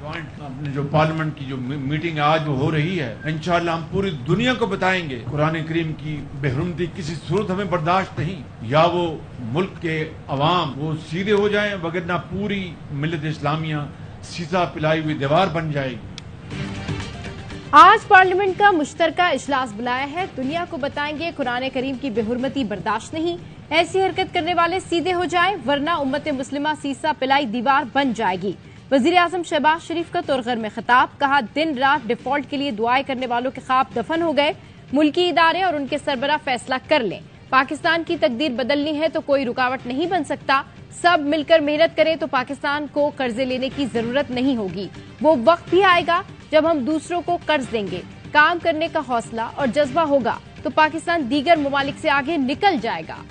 Joint अपने जो parliament की जो मीटिंग आज हो रही है, इंशाअल्लाह हम पूरी दुनिया को बताएंगे कुरान करीम की बेहुरमती किसी सूरत हमें बर्दाश्त नहीं, या वो मुल्क के अवाम वो सीधे हो जाए, वगरना पूरी मिल्लत इस्लामिया सीसा पिलाई हुई दीवार बन जाएगी। आज पार्लियामेंट का मुश्तरका इजलास बुलाया है। दुनिया को बताएंगे कुरान करीम की बेहुरमती बर्दाश्त नहीं, ऐसी हरकत करने वाले सीधे हो जाए, वरना उम्मत मुस्लिमा सीसा पिलाई दीवार बन जाएगी। वजीर आजम शहबाज शरीफ का तुरगर में खिताब, कहा दिन रात डिफॉल्ट के लिए दुआएं करने वालों के ख्वाब दफन हो गए, मुल्की इदारे और उनके सरबरा फैसला कर लें। पाकिस्तान की तकदीर बदलनी है तो कोई रुकावट नहीं बन सकता, सब मिलकर मेहनत करें तो पाकिस्तान को कर्जे लेने की जरूरत नहीं होगी। वो वक्त भी आएगा जब हम दूसरों को कर्ज देंगे, काम करने का हौसला और जज्बा होगा तो पाकिस्तान दीगर ममालिक से आगे निकल जाएगा।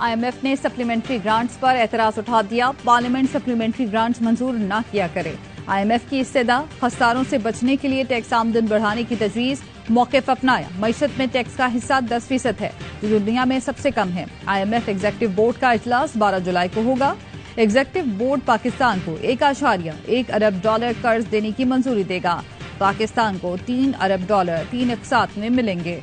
IMF ने सप्लीमेंट्री ग्रांट्स पर एतराज उठा दिया, पार्लियामेंट सप्लीमेंट्री ग्रांट्स मंजूर न किया करे। IMF की इस्तदा, खसारों से बचने के लिए टैक्स आमदन बढ़ाने की तजवीज, मौक़िफ़ अपनाया। मईशत में टैक्स का हिस्सा 10% है, जो दुनिया में सबसे कम है। IMF एग्जीक्यूटिव बोर्ड का इजलास 12 जुलाई को होगा। एग्जीक्यूटिव बोर्ड पाकिस्तान को $1.1 अरब कर्ज देने की मंजूरी देगा। पाकिस्तान को $3 अरब 3 अक़सात में मिलेंगे।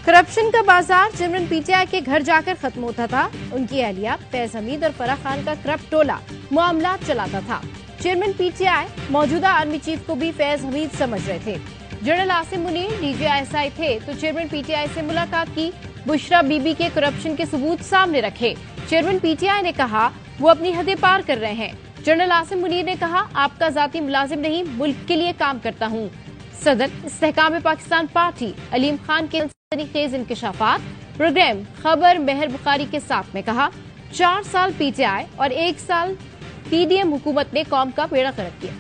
करप्शन का बाजार चेयरमैन पीटीआई के घर जाकर खत्म होता था। उनकी अहलिया फैज हमीद और फराह खान का करप्ट टोला मामला चलाता था। चेयरमैन पीटीआई मौजूदा आर्मी चीफ को भी फैज हमीद समझ रहे थे। जनरल आसिम मुनीर DGI थे तो चेयरमैन पीटीआई से मुलाकात की, बुशरा बीबी के करप्शन के सबूत सामने रखे। चेयरमैन पीटीआई ने कहा वो अपनी हदें पार कर रहे हैं। जनरल आसिम मुनीर ने कहा आपका जाती मुलाजिम नहीं, मुल्क के लिए काम करता हूँ। सदर इस्तेहकाम पाकिस्तान पार्टी अलीम खान के खेज इंकशाफात प्रोग्राम खबर मेहर बुखारी के साथ में कहा 4 साल पीटीआई और 1 साल पीडीएम हुकूमत ने कौम का बेड़ा गर्क किया।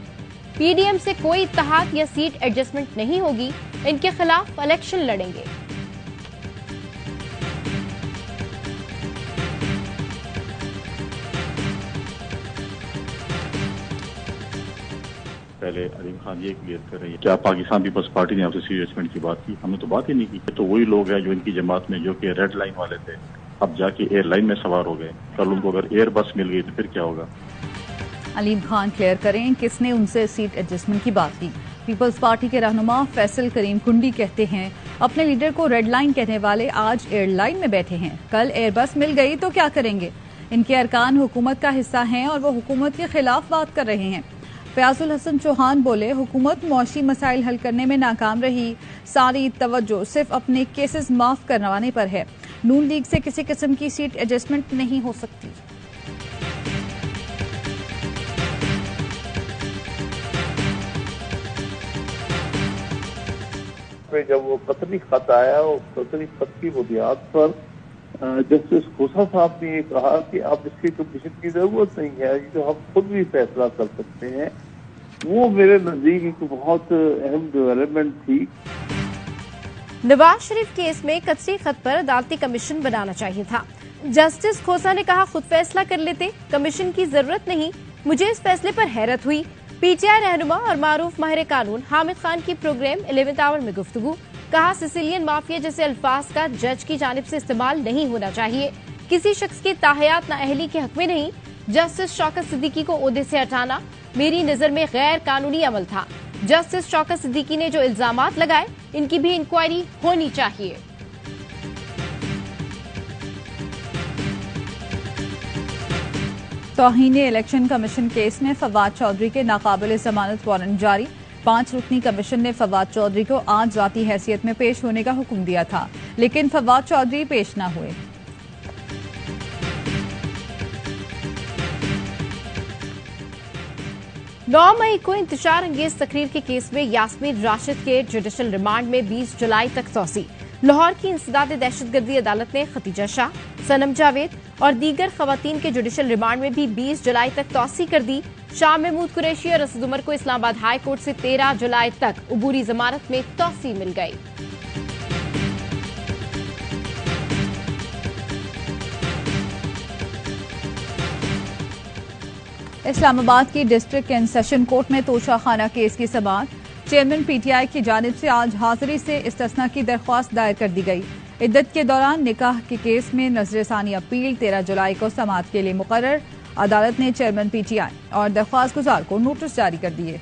पीडीएम से कोई इत्तेहाद या सीट एडजस्टमेंट नहीं होगी, इनके खिलाफ इलेक्शन लड़ेंगे। पहले अलीम खान ये क्लियर कर रही है क्या पाकिस्तान पीपल्स पार्टी ने आपसे सीरियसमेंट की बात की? हमने तो बात ही नहीं की। तो वही लोग हैं जो इनकी जमात में जो कि रेड लाइन वाले थे, अब जाके एयरलाइन में सवार हो गए। कल उनको अगर एयर बस मिल गई तो फिर क्या होगा? अलीम खान क्लियर करें किसने उनसे सीट एडजस्टमेंट की बात की। पीपल्स पार्टी के रहनुमा फैसल करीम कुंडी कहते हैं अपने लीडर को रेड लाइन कहने वाले आज एयरलाइन में बैठे हैं, कल एयर बस मिल गई तो क्या करेंगे? इनके अरकान हुकूमत का हिस्सा हैं और वो हुकूमत के खिलाफ बात कर रहे हैं। फयाजुल हसन चौहान बोले हुकूमत मुआशी मसाइल हल करने में नाकाम रही, सारी तवज्जो सिर्फ अपने केसेस माफ करवाने पर है। नून लीग से किसी किस्म की सीट एडजस्टमेंट नहीं हो सकती। जब वो कतली खत आया, वो कतली खत की बुनियाद पर जस्टिस खोसा साहब ने ये कहा कि अब इसकी कमीशन की जरूरत नहीं है, जो हम खुद भी फैसला कर सकते हैं। वो मेरे नजदीक एक बहुत अहम डेवलपमेंट थी। नवाज शरीफ केस में कतली खत पर अदालती कमीशन बनाना चाहिए था। जस्टिस खोसा ने कहा खुद फैसला कर लेते, कमीशन की जरूरत नहीं। मुझे इस फैसले पर हैरत हुई। पीटीआई रहनुमा और मारूफ माहिर कानून हामिद खान की प्रोग्राम 11th आवर में गुफ्तगू, कहा सिसिलियन माफिया जैसे अल्फाज का जज की जानिब से इस्तेमाल नहीं होना चाहिए, किसी शख्स की ताहयात नाअहली के हक में नहीं। जस्टिस शौकत सिद्दीकी को ओहदे से हटाना मेरी नजर में गैर कानूनी अमल था। जस्टिस शौकत सिद्दीकी ने जो इल्जामात लगाए इनकी भी इंक्वायरी होनी चाहिए। तौहीन इलेक्शन कमीशन केस में फवाद चौधरी के नाकाबिल जमानत वारंट जारी। 5 रुकनी कमीशन ने फवाद चौधरी को आज जाती हैसियत में पेश होने का हुक्म दिया था, लेकिन फवाद चौधरी पेश न हुए। नौ मई को इंतजार अंगेज तकरीर के केस में यास्मीन राशिद के जुडिशल रिमांड में 20 जुलाई तक तौसी। लाहौर की इंसदाद दहशतगर्दी अदालत ने खतीजा शाह, सनम जावेद और दीगर खवातीन के जुडिशल रिमांड में भी 20 जुलाई तक तौसी कर दी। शाह महमूद कुरैशी और असद उमर को इस्लामाबाद हाई कोर्ट से 13 जुलाई तक उबूरी जमानत में तौसी मिल गई। इस्लामाबाद की डिस्ट्रिक्ट एंड सेशन कोर्ट में तोशाखाना केस की समाअत। चेयरमैन पीटीआई की जानिब से आज हाजिरी से इस्तिस्ना की दरख्वास्त दायर कर दी गई। इद्दत के दौरान निकाह के केस में नजरसानी अपील 13 जुलाई को समाअत के लिए मुकर्रर। अदालत ने चेयरमैन पीटीआई और दरख्वास्त गुजार को नोटिस जारी कर दिए।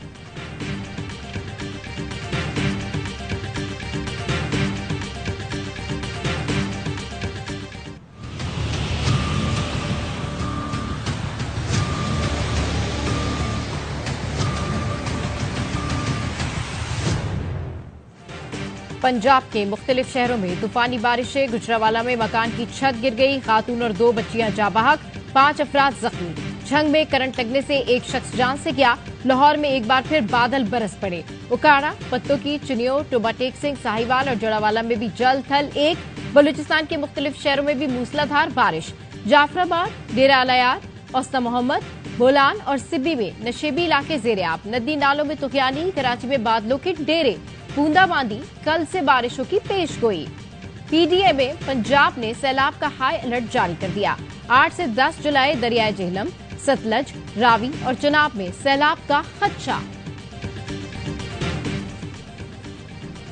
पंजाब के मुख्तलिफ शहरों में तूफानी बारिशें। गुजरावाला में मकान की छत गिर गई, खातून और 2 बच्चियां जाँ बहक, 5 अफराद जख्मी। झंग में करंट लगने से एक शख्स जान से गया। लाहौर में एक बार फिर बादल बरस पड़े। उकाड़ा, पत्तों की, चिनियों, टोबाटेक सिंह, साहिवाल और जड़ावाला में भी जल थल एक। बलूचिस्तान के मुख्तलिफ शहरों में भी मूसलाधार बारिश। जाफराबाद, डेरा अलयार, औस्ता मोहम्मद, बोलान और सिब्बी में नशेबी इलाके जेर-ए-आब। नदी नालों में तुगयानी। कराची में बादलों के डेरे। बूंदाबांदी, कल से बारिशों की पेशगोई। पीडीए में पंजाब ने सैलाब का हाई अलर्ट जारी कर दिया। 8 से 10 जुलाई दरियाए जेहलम, सतलज, रावी और चनाब में सैलाब का खदशा।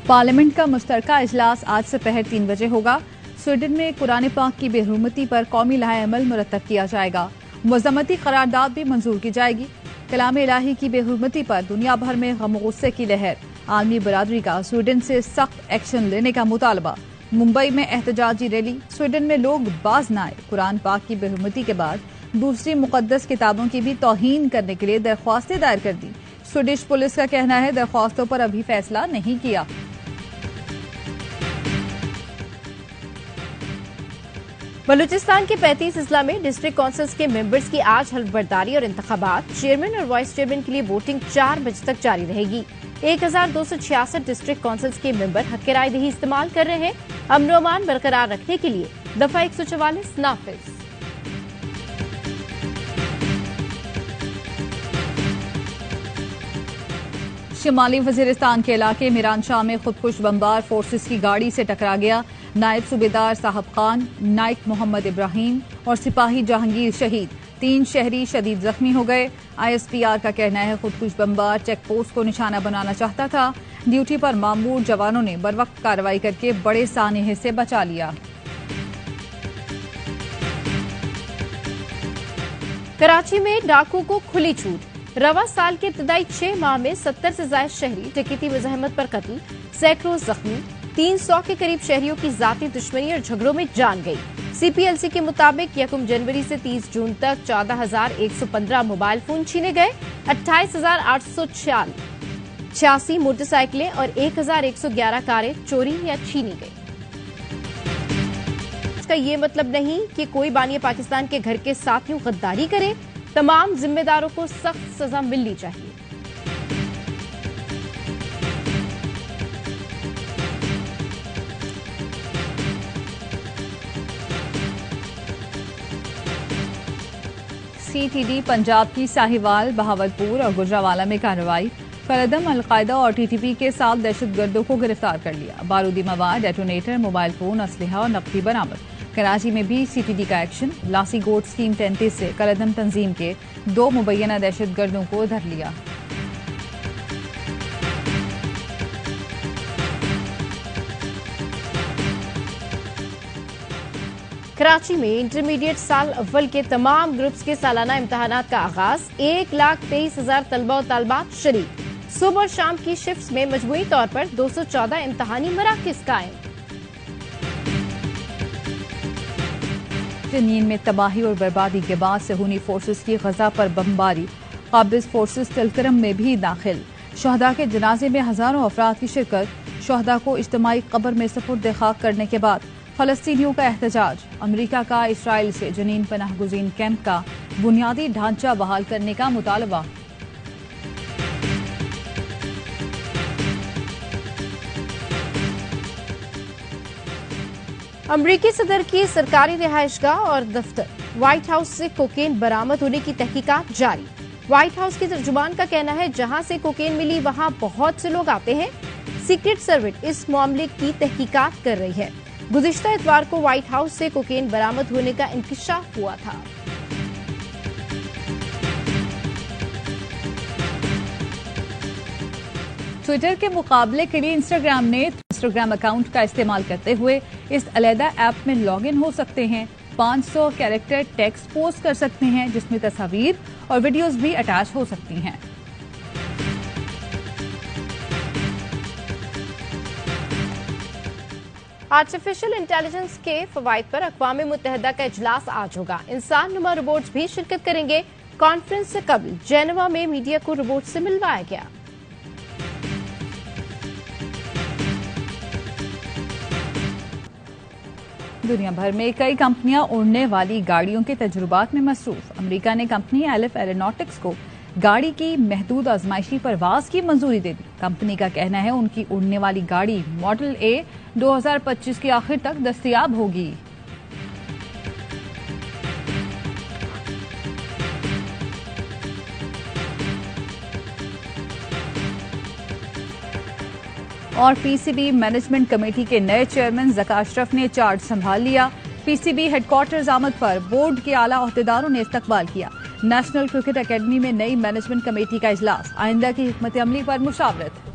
पार्लियामेंट का मुश्तरका इजलास आज दोपहर 3 बजे होगा। स्वीडन में कुरान पाक की बेहुरमती पर कौमी लाहे-अमल मुरतब किया जाएगा। मुज़म्मती करारदाद भी मंजूर की जाएगी। कलाम इलाही की बेहुरमती पर दुनिया भर में गम गुस्से की लहर। आलमी बरादरी का स्वीडन से सख्त एक्शन लेने का मुतालबा। मुंबई में एहतजाजी रैली। स्वीडन में लोग बाज न आए। कुरान पाक की बेहुरमती के बाद दूसरी मुकद्दस किताबों की भी तौहीन करने के लिए दरख्वास्तें दायर कर दी। स्वीडिश पुलिस का कहना है दरख्वास्तों पर अभी फैसला नहीं किया। बलूचिस्तान के 35 अजला में डिस्ट्रिक्ट काउंसिल्स के मेंबर्स की आज हल्फबर्दारी और इंतखाबात। चेयरमैन और वाइस चेयरमैन के लिए वोटिंग 4 बजे तक जारी रहेगी। 1266 डिस्ट्रिक्ट काउंसिल्स के मेंबर हक रायदही इस्तेमाल कर रहे हैं। अमन और अमान बरकरार रखने के लिए दफा 144 नाफिज। शिमाली वजीरिस्तान के इलाके मिरानशाह में खुदकुश बमबार फोर्सेस की गाड़ी से टकरा गया। नायब सूबेदार साहब खान, नाइक मोहम्मद इब्राहिम और सिपाही जहांगीर शहीद। 3 शहरी शदीद जख्मी हो गए। ISPR का कहना है खुदकुश बमबार चेक पोस्ट को निशाना बनाना चाहता था। ड्यूटी पर मामूर जवानों ने बरवक्त कार्रवाई करके बड़े सानहे से बचा लिया। कराची में डाकू को खुली छूट। रवा साल के इब्तदाई 6 माह में 70 से ज्यादा शहरी डकैती मज़ाहमत पर कत्ल, सैकड़ों जख्मी। 300 के करीब शहरियों की जाती दुश्मनी और झगड़ों में जान गई। CPLC के मुताबिक 1 जनवरी से 30 जून तक 14,115 मोबाइल फोन छीने गए। 28,886 मोटरसाइकिलें और 1,111 कारें चोरी या छीनी गई। इसका ये मतलब नहीं कि कोई बानी पाकिस्तान के घर के साथ यूं गद्दारी करे। तमाम जिम्मेदारों को सख्त सजा मिलनी चाहिए। CTD पंजाब की साहिवाल, बहावलपुर और गुजरावाला में कार्रवाई। कलदम, अलकायदा और TTP के 7 दहशतगर्दों को गिरफ्तार कर लिया। बारूदी मवाद, डेटोनेटर, मोबाइल फोन, असलहा और नकदी बरामद। कराची में भी CTD का एक्शन। लासी गोट स्कीम 33 से कलदम तंजीम के 2 मुबैना दहशतगर्दों को धर लिया। कराची में इंटरमीडिएट साल अव्वल के तमाम ग्रुप्स के सालाना इम्तहानात का आगाज। 1,23,000 तलबा और तालबात शरीक। सुबह और शाम की शिफ्ट्स में मजमूई तौर पर 214 इम्तहानी मराकज़ कायम। जनीन में तबाही और बर्बादी के बाद सहूनी फोर्सेस की गजा पर बमबारी। काबिज फोर्सेस तिलकरम में भी दाखिल। शहदा के जनाजे में हजारों अफराद की शिरकत। शहदा को इज्तिमाई कब्र में सपुर्द खाक करने के बाद फलस्तीनियों का एहतजाज। अमेरिका का इसराइल से जनीन पनाह गुज़ीन कैंप का बुनियादी ढांचा बहाल करने का मुतालबा। अमरीकी सदर की सरकारी रिहायशगाह और दफ्तर व्हाइट हाउस से कोकेन बरामद होने की तहकीकात जारी। व्हाइट हाउस के तर्जुमान का कहना है जहां से कोकेन मिली वहां बहुत से लोग आते हैं। सीक्रेट सर्विस इस मामले की तहकीकात कर रही है। गुज़िश्ता इतवार को व्हाइट हाउस से कोकेन बरामद होने का इंकशाफ हुआ था। ट्विटर के मुकाबले के लिए इंस्टाग्राम ने इंस्टाग्राम अकाउंट का इस्तेमाल करते हुए इस अलहदा ऐप में लॉगिन हो सकते हैं। 500 कैरेक्टर टेक्स्ट पोस्ट कर सकते हैं, जिसमें तस्वीर और वीडियोस भी अटैच हो सकती हैं। आर्टिफिशियल इंटेलिजेंस के फवाइद पर अक़वाम मुत्तहिदा का इजलास आज होगा। इंसान नुमा रोबोट्स भी शिरकत करेंगे। कॉन्फ्रेंस से कबल जेनेवा में मीडिया को रोबोट से मिलवाया गया। दुनिया भर में कई कंपनियां उड़ने वाली गाड़ियों के तजुर्बात में मसरूफ। अमेरिका ने कंपनी एलिफ एरोनॉटिक्स को गाड़ी की महदूद आजमाइशी परवाज की मंजूरी दे दी। कंपनी का कहना है उनकी उड़ने वाली गाड़ी मॉडल ए 2025 के आखिर तक दस्तयाब होगी। और पीसीबी मैनेजमेंट कमेटी के नए चेयरमैन ज़का अशरफ ने चार्ज संभाल लिया। पीसीबी हेडक्वार्टर्स आमद पर बोर्ड के आला ओहदेदारों ने इस्तकबाल किया। नेशनल क्रिकेट अकेडमी में नई मैनेजमेंट कमेटी का इजलास, आइंदा की हिकमत अमली पर मुशावरत।